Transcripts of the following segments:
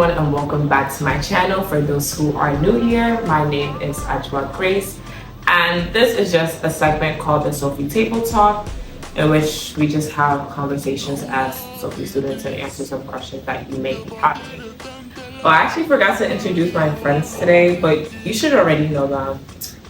everyone and welcome back to my channel. For those who are new here, my name is Ajwa Grace and this is just a segment called the SOPHIE Table Talk, in which we just have conversations as SOPHIE students and answer some questions that you may be having. Well, I actually forgot to introduce my friends today, but you should already know them.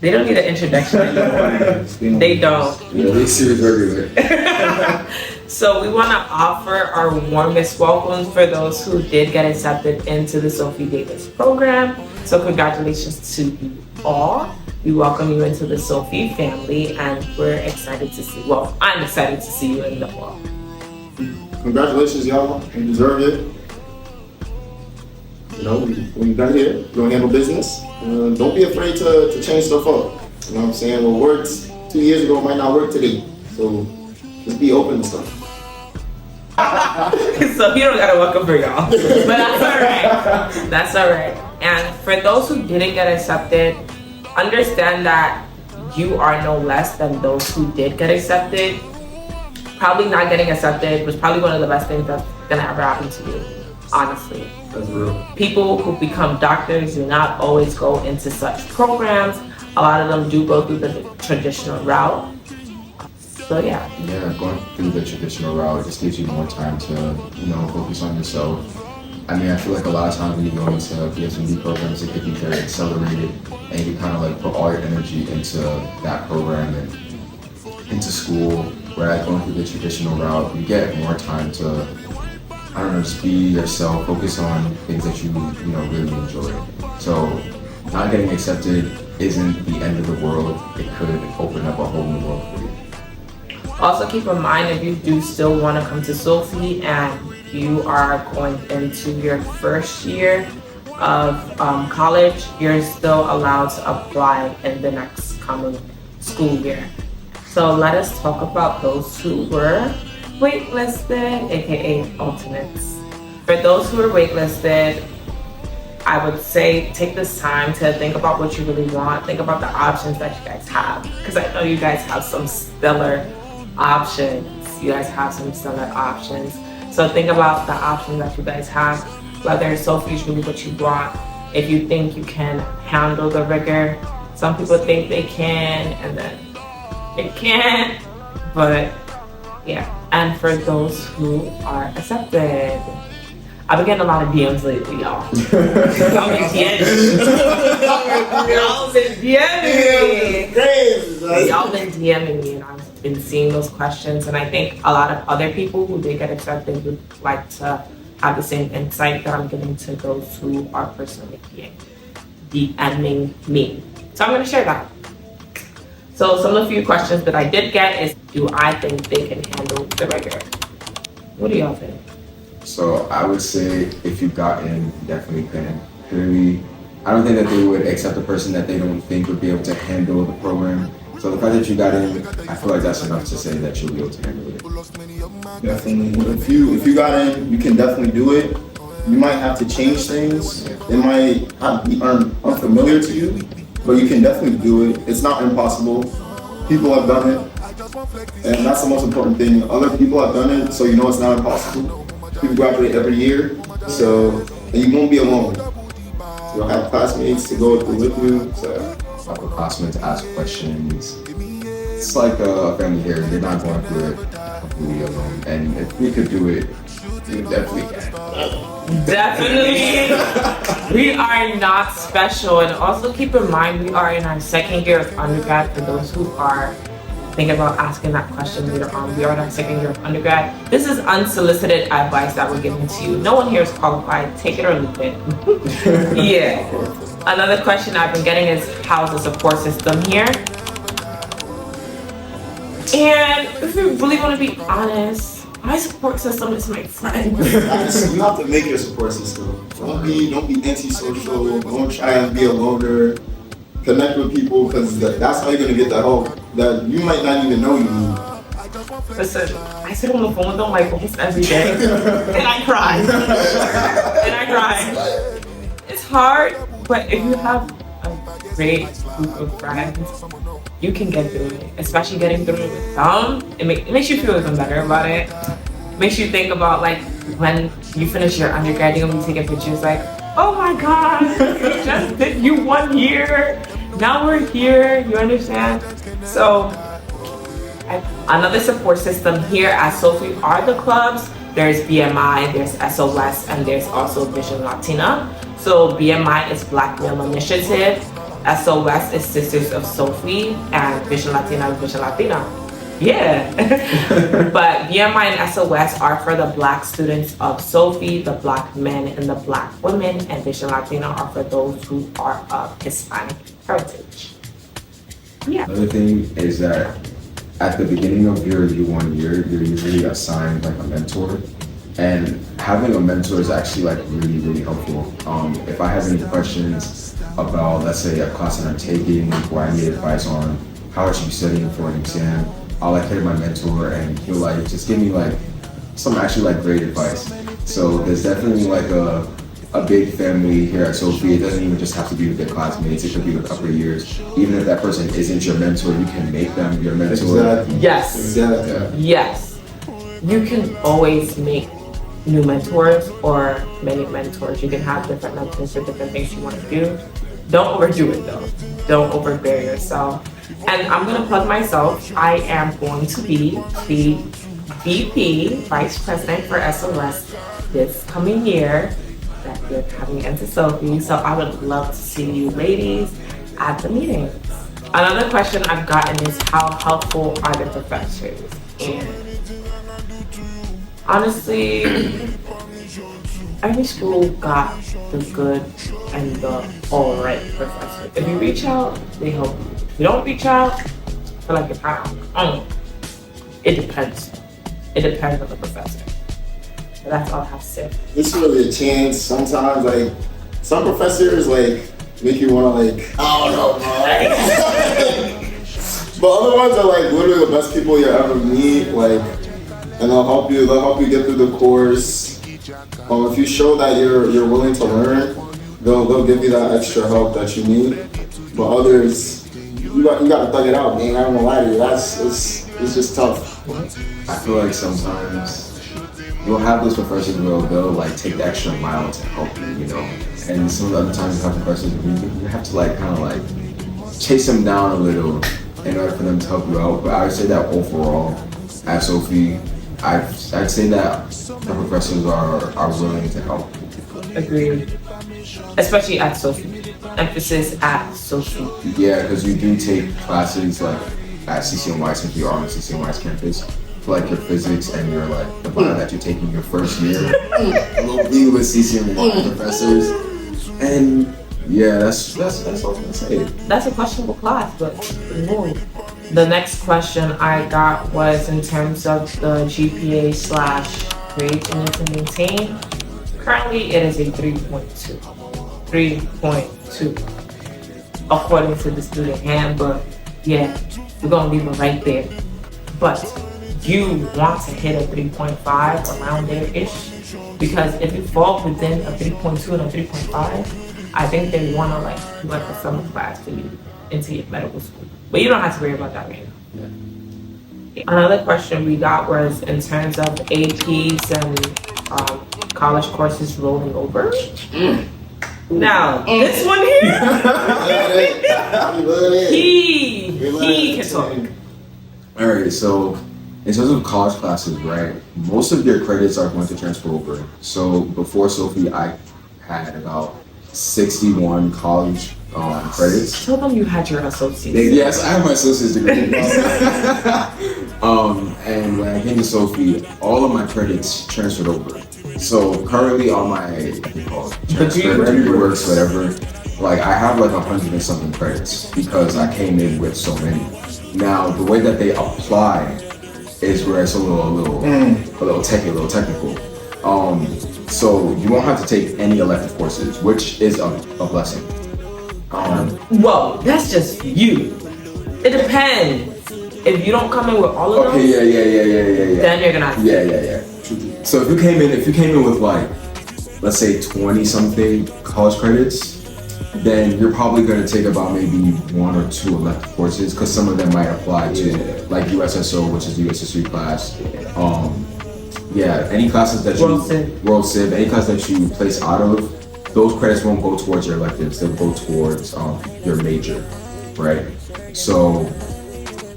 They don't need an introduction anymore. They don't. Yeah, they serious regular. So we want to offer our warmest welcomes for those who did get accepted into the SOPHIE Davis program. So congratulations to you all. We welcome you into the SOPHIE family and we're excited to see, well, I'm excited to see you in the fall. Congratulations, y'all. You deserve it. You know, when you got here, you're gonna handle business. Don't be afraid to change stuff up. You know what I'm saying? What worked 2 years ago might not work today. So just be open to stuff. So you don't gotta welcome for y'all, but that's all right. That's all right. And for those who didn't get accepted, understand that you are no less than those who did get accepted. Probably not getting accepted was probably one of the best things that's gonna ever happen to you, honestly. That's real. People who become doctors do not always go into such programs. A lot of them do go through the traditional route. So yeah. Yeah, going through the traditional route just gives you more time to, focus on yourself. I mean, I feel like a lot of times when you go into PSMD programs, it can be very accelerated and you kind of like put all your energy into that program and into school. Whereas going through the traditional route, you get more time to, just be yourself, focus on things that you really enjoy. So not getting accepted isn't the end of the world. It could open up a whole new world for you. Also keep in mind, if you do still want to come to SOPHIE and you are going into your first year of college, you're still allowed to apply in the next coming school year. So let us talk about those who were waitlisted, aka alternates. For those who are waitlisted, I would say take this time to think about what you really want. Think about the options that you guys have, because I know you guys have some stellar options. So think about the options that you guys have, whether SOPHIE is really what you want. If you think you can handle the rigor, some people think they can and then they can't, but yeah. And for those who are accepted, I've been getting a lot of DMs lately, y'all. Y'all been DMing. Y'all been DMing me. Y'all been DMing me and I've been seeing those questions. And I think a lot of other people who did get accepted would like to have the same insight that I'm giving to those who are personally DMing me. So I'm gonna share that. So some of the few questions that I did get is, do I think they can handle the rigor? What do y'all think? So I would say if you got in, you definitely can. Clearly, I don't think that they would accept a person that they don't think would be able to handle the program. So the fact that you got in, I feel like that's enough to say that you'll be able to handle it. Definitely. If you got in, you can definitely do it. You might have to change things. It might be unfamiliar to you, but you can definitely do it. It's not impossible. People have done it, and that's the most important thing. Other people have done it, so you know it's not impossible. People graduate every year, and you won't be alone. You'll have classmates to go through with you. So Have a classmate to ask questions. It's like a family here. You're not going through it completely alone. And if we could do it, we definitely can. Definitely. We are not special. And also keep in mind, we are in our second year of undergrad. For those who are thinking about asking that question later on, we are in our second year of undergrad. This is unsolicited advice that we're giving to you. No one here is qualified. Take it or leave it. Yeah. Another question I've been getting is, how's the support system here? And if you really want to be honest, my support system is my friends. You have to make your support system. Don't be antisocial. Don't try and be a loner. Connect with people, because that's how you're gonna get the help that you might not even know you need. Listen, I sit on the phone with them like almost every day, and I cry. It's hard, but if you have a great group of friends, you can get through it. Especially getting through it with them, it makes you feel even better about it. Makes you think about like when you finish your undergrad, you're gonna be taking pictures like, oh my God, we just did you 1 year. Now we're here, you understand? So another support system here at SOPHIE are the clubs. There's BMI, there's SOS, and there's also Vision Latina. So BMI is Black Male Initiative, SOS is Sisters of SOPHIE, and Vision Latina is Vision Latina. Yeah. But BMI and SOS are for the Black students of SOPHIE, the Black men and the Black women, and Vision Latina are for those who are of Hispanic heritage. Yeah. Another thing is that at the beginning of your U1 year, you're usually assigned like a mentor, and having a mentor is actually like really, really helpful. If I have any questions about, let's say, a class that I'm taking, or I need advice on how I should be studying for an exam, I'll like hit my mentor, and he'll like just give me like some actually like great advice. So there's definitely like a big family here at SOPHIE. It doesn't even just have to be with the classmates, it could be with upper years. Even if that person isn't your mentor, you can make them your mentor. Exactly. Yes. Exactly. Yes. You can always make new mentors or many mentors. You can have different mentors for different things you want to do. Don't overdo it though. Don't overbear yourself. And I'm gonna plug myself. I am going to be the VP, Vice President for SOS this coming year that we're coming into SOPHIE. So I would love to see you ladies at the meetings. Another question I've gotten is how helpful are the professors? And honestly, every school got the good and the alright professor. If you reach out, they help you. If you don't reach out, I feel like you're kind of, it depends. It depends on the professor. But that's all I have to say. It's really a chance. Sometimes, like, some professors, like, make you want to, like, I don't know, bro. But other ones are, like, literally the best people you'll ever meet, like, and they'll help you get through the course. If you show that you're willing to learn, they'll give you that extra help that you need. But others, you got to thug it out, man. I don't gonna lie to you. It's just tough. I feel like sometimes you'll have those professors where they'll like take the extra mile to help you, you know. And some of the other times you have professors where you have to like kind of like chase them down a little in order for them to help you out. But I would say that overall, at SOPHIE, I'd say that the professors are willing to help. Agreed. Especially at SOPHIE. Emphasis at SOPHIE. Yeah, because you do take classes like at CCNY, since we are on the CCNY's campus, for like your physics and your like the bio that you're taking your first year. We'll be with CCNY professors, and yeah, that's all I'm gonna say. That's a questionable class, but no. The next question I got was in terms of the GPA / grade you need to maintain. Currently, it is a 3.2. 3.2. According to the student handbook. Yeah, we're gonna leave it right there. But you want to hit a 3.5 around there-ish, because if you fall within a 3.2 and a 3.5, I think they want to like do like a summer class for you into your medical school. But you don't have to worry about that right now. Yeah. Another question we got was in terms of APs and college courses rolling over. Now, this one here, he can talk. Alright, so in terms of college classes, right, most of your credits are going to transfer over. So before SOPHIE, I had about 61 college credits. Tell them you had your associates. Yes, I have my associate's degree. And when I came to SOPHIE, all of my credits transferred over. So currently on my degree works, whatever, like I have like 100 and something credits because I came in with so many. Now the way that they apply is where it's a little technical. So you won't have to take any elective courses, which is a blessing. Whoa, that's just you. It depends. If you don't come in with all of them, yeah. then you're gonna have to. Yeah. So if you came in with like, let's say 20 something college credits, then you're probably gonna take about maybe 1 or 2 elective courses, because some of them might apply to like USSO, which is the US history class, Yeah, any classes that World Civ, any class that you place out of, those credits won't go towards your electives. They'll go towards your major, right? So,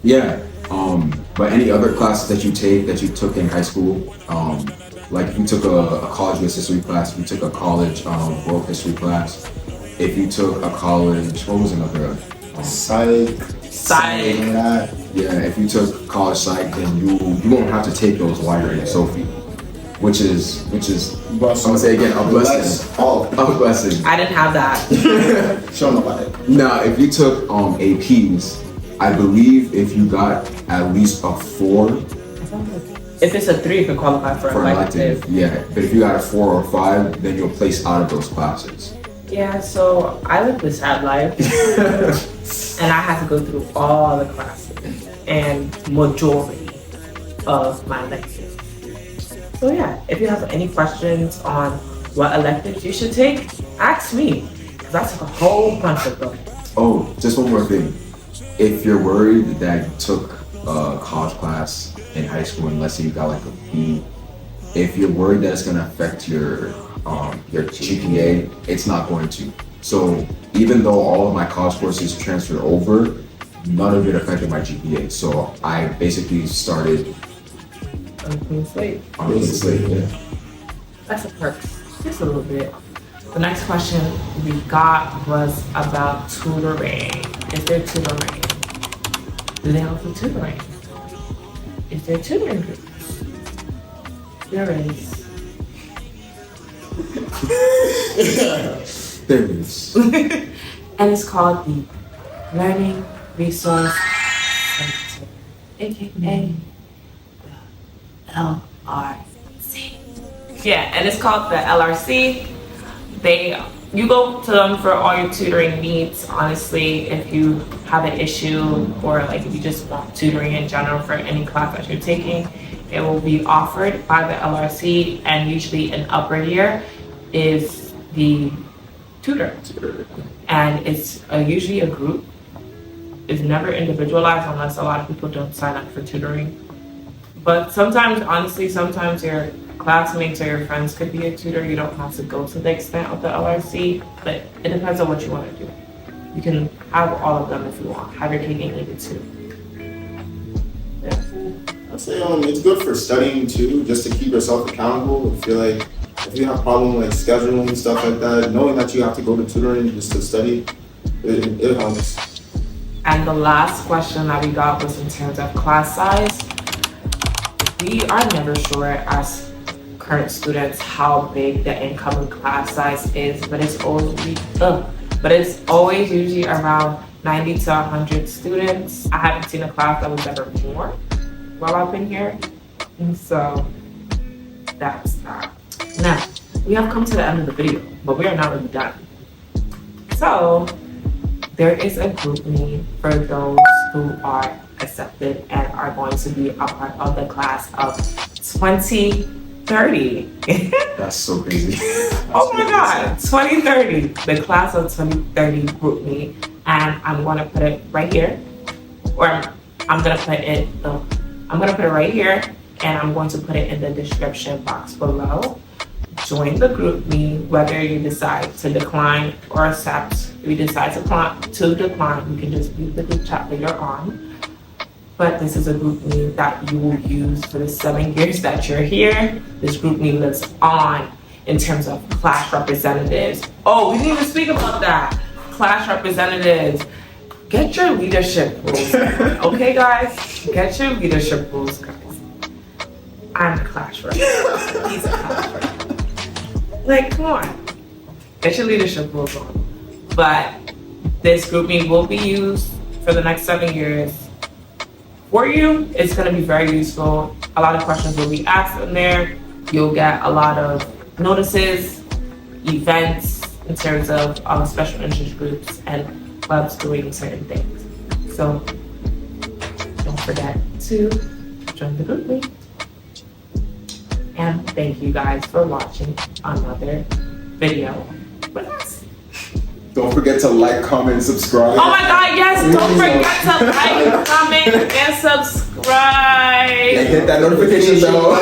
yeah. But any other classes that you took in high school, like if you took a college US history class, if you took a college world history class, if you took a college, what was another? Psych. Yeah, if you took college psych, then you won't have to take those while you're in SOPHIE, which is I'm gonna say again, a blessing. A blessing. I didn't have that. Show nobody. Now, if you took APs, I believe if you got at least a 4. If it's a 3, you can qualify for elective. Yeah, but if you got a 4 or 5, then you'll place out of those classes. Yeah, so I lived the sad life, and I had to go through all the classes and majority of my electives. So yeah, if you have any questions on what electives you should take, ask me, because I took a whole bunch of them. Oh, just one more thing. If you're worried that you took a college class in high school and let's say you got like a B, if you're worried that it's gonna affect your GPA, it's not going to. So even though all of my college courses transferred over, none of it affected my GPA. So I basically started On a clean slate. Yeah. That's a perk, just a little bit. The next question we got was about tutoring. Is there tutoring? Do they offer tutoring? Is there tutoring groups? There is. There it is. And it's called the Learning Resource Center, aka the LRC. Yeah, and it's called the LRC. You go to them for all your tutoring needs. Honestly, if you have an issue or like if you just want tutoring in general for any class that you're taking, it will be offered by the LRC, and usually an upper year is the tutor. And it's usually a group. It's never individualized unless a lot of people don't sign up for tutoring. But sometimes, honestly, sometimes your classmates or your friends could be a tutor. You don't have to go to the extent of the LRC, but it depends on what you want to do. You can have all of them if you want. Have your cake and eat it too. Yeah. I'd say it's good for studying too, just to keep yourself accountable. I feel like if you have problems like scheduling and stuff like that, knowing that you have to go to tutoring just to study, it helps. And the last question that we got was in terms of class size. We are never sure as current students how big the incoming class size is, but it's always usually around 90 to 100 students. I haven't seen a class that was ever more while I've been here, and so that's that. Now, we have come to the end of the video, but we are not really done. So, there is a GroupMe for those who are accepted and are going to be a part of the class of 2030. That's so crazy. Oh my God, 2030, the class of 2030 GroupMe, and I'm going to put it right here, or I'm going to put it right here, and I'm going to put it in the description box below. Join the GroupMe, whether you decide to decline or accept. If you decide to decline, you can just leave the group chat that you're on. But this is a GroupMe that you will use for the 7 years that you're here. This GroupMe lives on in terms of class representatives. Oh, we need to speak about that. Class representatives. Get your leadership rules. Okay, guys? Get your leadership rules, guys. I'm a class rep. He's a class rep. Like, come on. Get your leadership rules on. But this GroupMe will be used for the next 7 years. For you, it's going to be very useful. A lot of questions will be asked in there. You'll get a lot of notices, events in terms of special interest groups and clubs doing certain things. So don't forget to join the GroupMe. And thank you guys for watching another video with us. Don't forget to like, comment, and subscribe. Oh my God, yes! Don't forget to like, comment, and subscribe. hit that notification bell.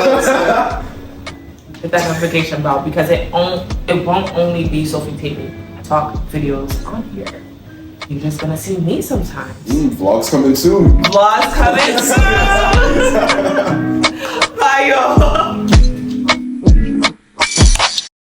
Hit that notification bell because it won't only be Sophie Table Talk videos on here. You're just gonna see me sometimes. Vlogs coming soon. Vlogs coming soon. Bye, y'all.